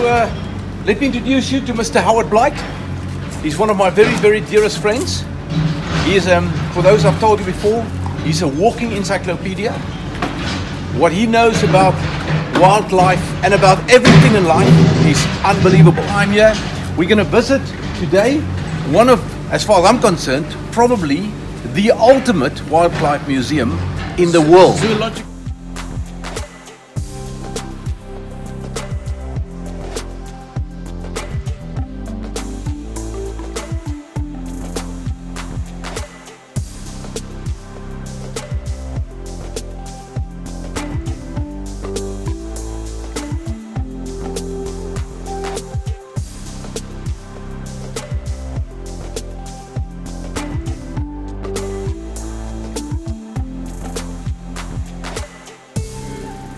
let me introduce you to Mr. Howard Blight. He's one of my very, very dearest friends. He is, for those I've told you before, he's a walking encyclopedia. What he knows about wildlife and about everything in life is unbelievable. I'm here. We're going to visit today one of, as far as I'm concerned, probably the ultimate wildlife museum in the world.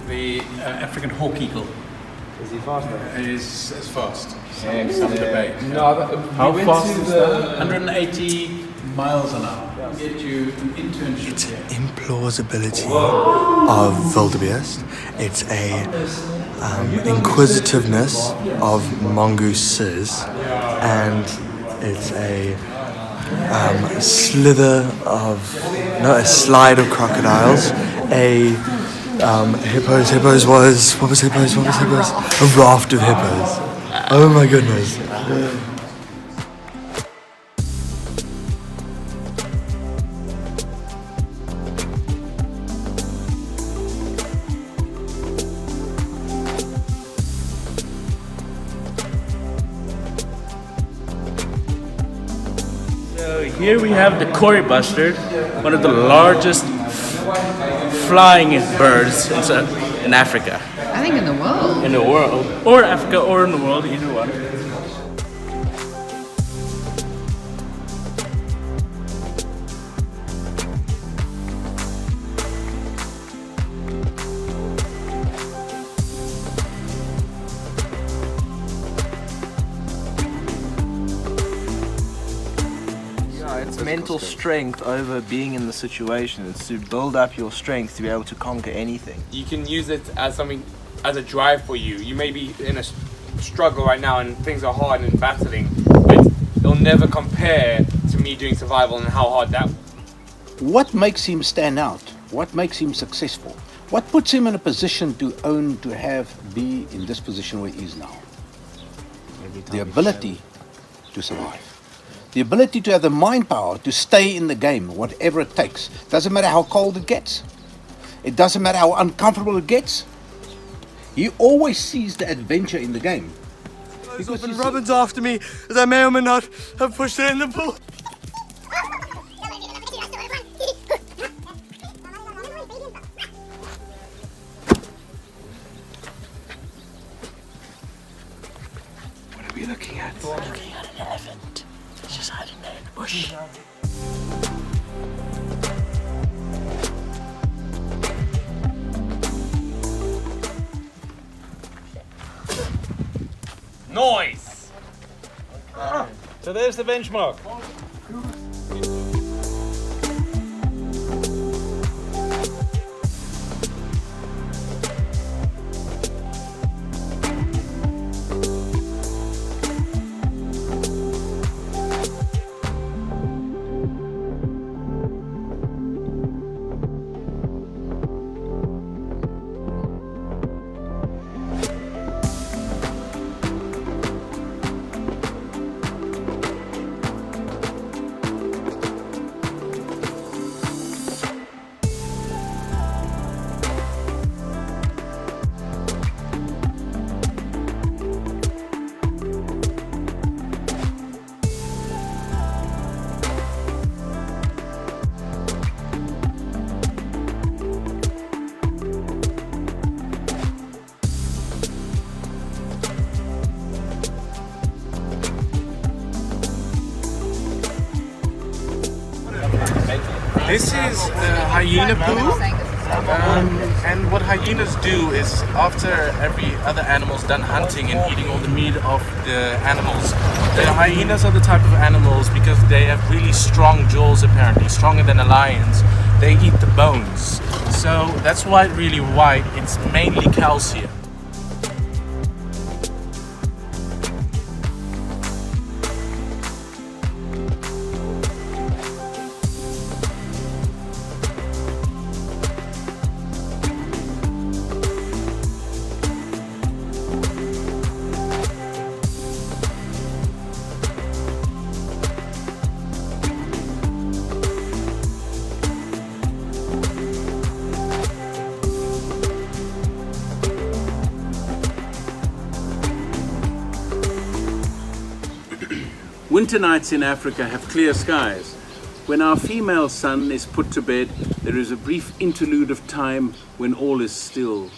The African hawk eagle. Is he faster? Is as fast. Some debate. No, How fast is that? 180 miles an hour. Get you an internship here. Implausibility of wildebeest. It's a inquisitiveness of mongooses, and it's a a slide of crocodiles. Hippos was a raft of hippos. Oh my goodness. So here we have the Kori bustard, one of the largest flying birds in Africa. I think in the world. In the world. Or Africa or in the world, either one. It's mental strength over being in the situation. It's to build up your strength to be able to conquer anything. You can use it as something, as a drive for you. You may be in a struggle right now and things are hard and battling, but it'll never compare to me doing survival and how hard that. What makes him stand out? What makes him successful? What puts him in a position to be in this position where he is now? The ability to survive. The ability to have the mind power to stay in the game, whatever it takes. Doesn't matter how cold it gets. It doesn't matter how uncomfortable it gets. He always sees the adventure in the game. Because Robin's after me, as I may or may not have pushed her in the pool. What are we looking at? Looking at an elephant. It's just hiding there in the bush. Noise! So there's the benchmark. This is hyena poo, and what hyenas do is after every other animal's done hunting and eating all the meat of the animals, the hyenas are the type of animals, because they have really strong jaws apparently, stronger than a lion's, they eat the bones. So that's why it's really white, it's mainly calcium. Winter nights in Africa have clear skies. When our female sun is put to bed, there is a brief interlude of time when all is still.